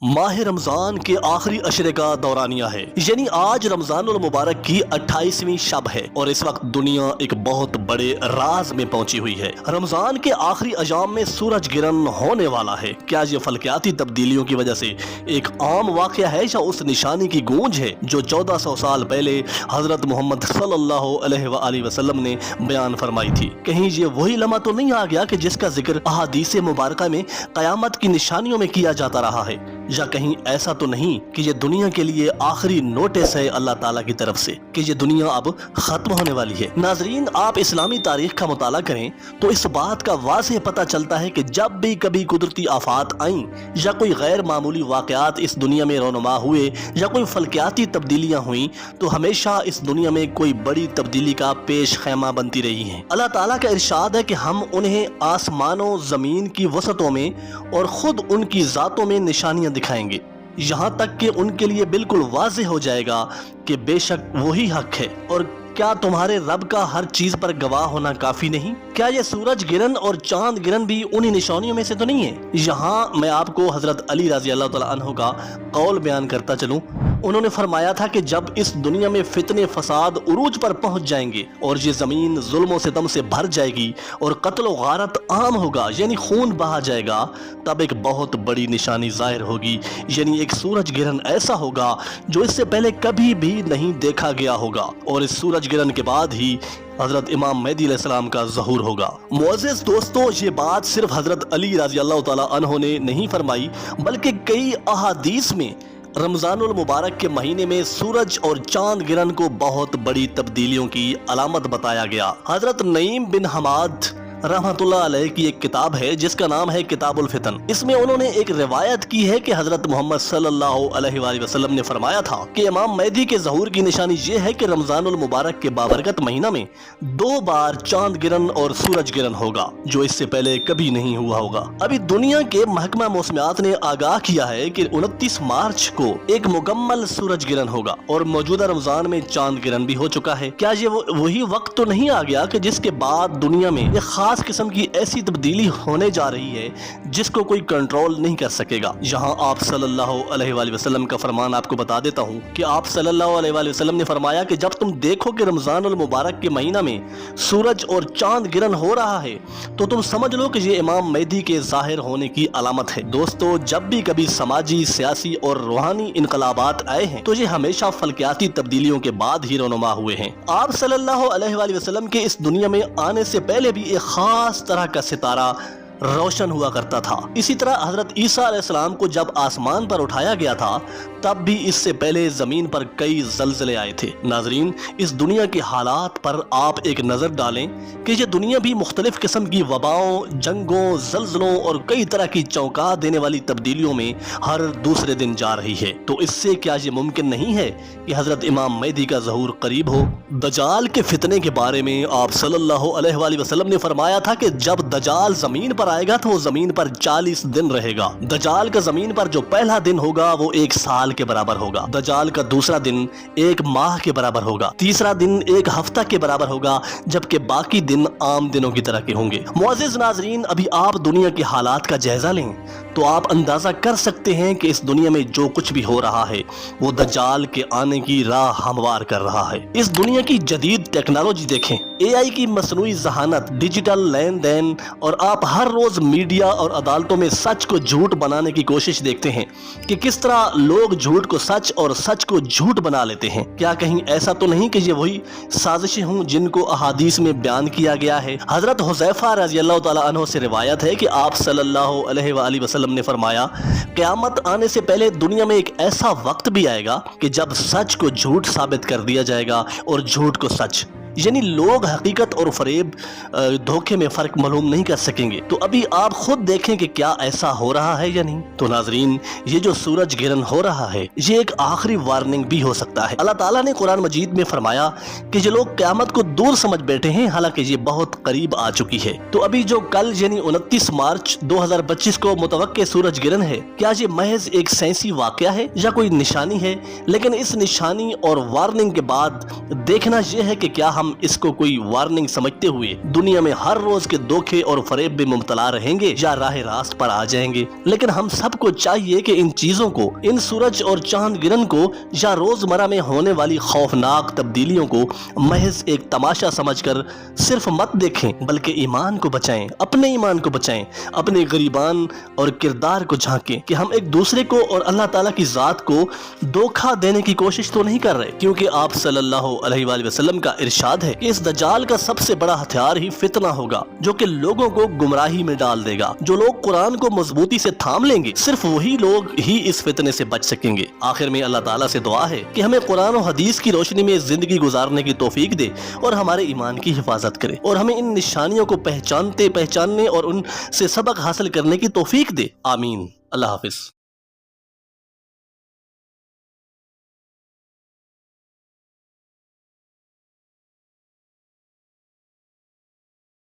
माह रमजान के आखिरी अशरे का दौरानिया है, यानी आज रमजान मुबारक की 28वीं शब है और इस वक्त दुनिया एक बहुत बड़े राज में पहुंची हुई है। रमजान के आखिरी अयाम में सूरज गिरन होने वाला है। क्या ये फल्कियाती तब्दीलियों की वजह से एक आम वाकया है या उस निशानी की गूंज है जो 1400 साल पहले हजरत मोहम्मद सल्लल्लाहु अलैहि वसल्लम ने बयान फरमाई थी? कहीं ये वही लम्हा तो नहीं आ गया कि जिसका जिक्र अहादीस मुबारका में कयामत की निशानियों में किया जाता रहा है? या कहीं ऐसा तो नहीं कि ये दुनिया के लिए आखिरी नोटिस है अल्लाह ताला की तरफ से कि ये दुनिया अब खत्म होने वाली है? नाजरीन, आप इस्लामी तारीख का मुताला करें तो इस बात का वाज़ेह पता चलता है कि जब भी कभी कुदरती आफात आईं या कोई गैर मामूली वाक़यात इस दुनिया में रोनुमा हुए या कोई फल्कियाती तब्दीलियाँ हुई तो हमेशा इस दुनिया में कोई बड़ी तब्दीली का पेश खैमा बनती रही है। अल्लाह ताला का इरशाद है कि हम उन्हें आसमानों ज़मीन की वसतों में और ख़ुद उनकी ज़ातों में निशानियाँ दिखाएंगे, यहाँ तक कि उनके लिए बिल्कुल वाज़ेह हो जाएगा कि बेशक वही हक है। और क्या तुम्हारे रब का हर चीज पर गवाह होना काफी नहीं? क्या ये सूरज गिरन और चांद गिरन भी उन्हीं निशानियों में से तो नहीं है? यहाँ मैं आपको हजरत अली रज़ी अल्लाह तआला अन्हु का कौल बयान करता चलूं। उन्होंने फरमाया था कि जब इस दुनिया में फितने फसाद उरूज पर पहुंच जाएंगे और ये जमीन जुल्म सितम से भर जाएगी और कत्ल व गारत आम होगा, यानी खून बहा जाएगा, तब एक बहुत बड़ी निशानी जाहिर होगी, यानी एक सूरज गिरन ऐसा होगा जो इससे पहले कभी भी नहीं देखा गया होगा। और इस सूरज गिरन के बाद ही हजरत इमाम मेहदी अलैहिस्सलाम का ज़हूर होगा। मुअज़्ज़िज़ दोस्तों, ये बात सिर्फ हजरत अली रज़ी अल्लाह तआला अन्हु ने नहीं फरमाई, बल्कि कई अहादीस में रमज़ानुल मुबारक के महीने में सूरज और चांद गिरन को बहुत बड़ी तब्दीलियों की अलामत बताया गया। हजरत नईम बिन हमाद रहमतुल्लाह अलैह की एक किताब है जिसका नाम है किताबुल फितन। इसमें उन्होंने एक रिवायत की है कि हजरत मोहम्मद सल्लल्लाहु अलैहि वसल्लम ने फरमाया था कि इमाम मेहदी के ज़हूर की निशानी ये है कि रमज़ानुल मुबारक के बाबरकत महीना में 2 बार चांद गिरन और सूरज गिरन होगा, जो इससे पहले कभी नहीं हुआ होगा। अभी दुनिया के महकमा मौसमियात ने आगाह किया है कि 29 मार्च को एक मुकम्मल सूरज गिरन होगा और मौजूदा रमजान में चांद गिरन भी हो चुका है। क्या ये वही वक्त तो नहीं आ गया कि जिसके बाद दुनिया में एक खास किस्म की ऐसी तब्दीली होने जा रही है जिसको कोई कंट्रोल नहीं कर सकेगा? यहाँ आप सल्लल्लाहु अलैहि वसल्लम का फरमान आपको बता देता हूँ कि आप सल्लल्लाहु अलैहि वसल्लम ने फरमाया कि जब तुम देखो कि रमजानुल मुबारक के महीना में सूरज और चांद गिरन हो रहा है तो तुम समझ लो कि ये इमाम मेहदी के जाहिर होने की अलामत है। दोस्तों, जब भी कभी समाजी, सियासी और रूहानी इनकलाबात आए हैं तो ये हमेशा फल्कियाती तब्दीलियों के बाद ही रोनुमा हुए हैं। आप सल्लल्लाहु अलैहि वसल्लम के इस दुनिया में आने से पहले भी एक खास तरह का सितारा रोशन हुआ करता था। इसी तरह हजरत ईसा अलैहिस्सलाम को जब आसमान पर उठाया गया था तब भी इससे पहले जमीन पर कई जलजले आए थे। नाजरीन, इस दुनिया के हालात पर आप एक नजर डालें कि ये दुनिया भी मुख्तलिफ किस्म की वबाओं, जंगों, जलजलों और कई तरह की चौंका देने वाली तब्दीलियों में हर दूसरे दिन जा रही है। तो इससे क्या ये मुमकिन नहीं है कि हजरत इमाम मेहदी का ज़हूर करीब हो? दजाल के फितने के बारे में आप सल्लल्लाहु अलैहि वसल्लम ने फरमाया था कि जब दजाल जमीन पर आएगा तो वो जमीन पर 40 दिन रहेगा। दजाल का जमीन पर जो पहला दिन होगा वो 1 साल के बराबर होगा, दजाल का दूसरा दिन 1 माह के बराबर होगा, तीसरा दिन 1 हफ्ता के बराबर होगा, जबकि बाकी दिन आम दिनों की तरह के होंगे। मुअज़्ज़िज़ नाज़रीन, अभी आप दुनिया के हालात का जायजा लें तो आप अंदाजा कर सकते हैं कि इस दुनिया में जो कुछ भी हो रहा है वो दज्जाल के आने की राह हमवार कर रहा है। इस दुनिया की जदीद टेक्नोलॉजी देखें, AI की मसनूई जहानत, डिजिटल लेन देन, और आप हर रोज मीडिया और अदालतों में सच को झूठ बनाने की कोशिश देखते हैं कि किस तरह लोग झूठ को सच और सच को झूठ बना लेते हैं। क्या कहीं ऐसा तो नहीं कि ये वही साजिशें हों जिनको अहादीस में बयान किया गया है? हजरत हुज़ैफा रज़ी अल्लाह तआला अन्हु से रिवायत है कि आप सल्लल्लाहु अलैहि वसल्लम ने फरमाया, क़यामत आने से पहले दुनिया में एक ऐसा वक्त भी आएगा कि जब सच को झूठ साबित कर दिया जाएगा और झूठ को सच, यानी लोग हकीकत और फरेब, धोखे में फर्क मालूम नहीं कर सकेंगे। तो अभी आप खुद देखें कि क्या ऐसा हो रहा है या नहीं। तो नाजरीन, ये जो सूरज गिरन हो रहा है ये एक आखिरी वार्निंग भी हो सकता है। अल्लाह ताला ने कुरान मजीद में फरमाया कि ये लोग क़यामत को दूर समझ बैठे हैं, हालांकि ये बहुत करीब आ चुकी है। तो अभी जो कल यानी 29 मार्च 2025 को मुतवक्के सूरज गिरन है, क्या ये महज एक साइंसी वाकया है या कोई निशानी है? लेकिन इस निशानी और वार्निंग के बाद देखना यह है कि क्या हम इसको कोई वार्निंग समझते हुए दुनिया में हर रोज के धोखे और फरेब में मुब्तला रहेंगे या राह रास्त पर आ जाएंगे। लेकिन हम सबको चाहिए कि इन चीजों को, इन सूरज और चांद गिरन को या रोजमर्रा में होने वाली खौफनाक तब्दीलियों को महज एक तमाशा समझकर सिर्फ मत देखें, बल्कि ईमान को बचाएं, अपने ईमान को बचाएं, अपने गरीबान और किरदार को झांकें कि हम एक दूसरे को और अल्लाह ताला की जात को धोखा देने की कोशिश तो नहीं कर रहे। क्योंकि आप सल्लल्लाहु अलैहि वसल्लम का इरशाद है कि इस दज्जाल का सबसे बड़ा हथियार ही फितना होगा, जो कि लोगों को गुमराही में डाल देगा। जो लोग कुरान को मजबूती से थाम लेंगे, सिर्फ वही लोग ही इस फितने से बच सकेंगे। आखिर में अल्लाह ताला से दुआ है कि हमें कुरान और हदीस की रोशनी में जिंदगी गुजारने की तौफीक दे और हमारे ईमान की हिफाजत करे, और हमें इन निशानियों को पहचानने और उनसे सबक हासिल करने की तौफीक दे। आमीन। अल्लाह हाफिज।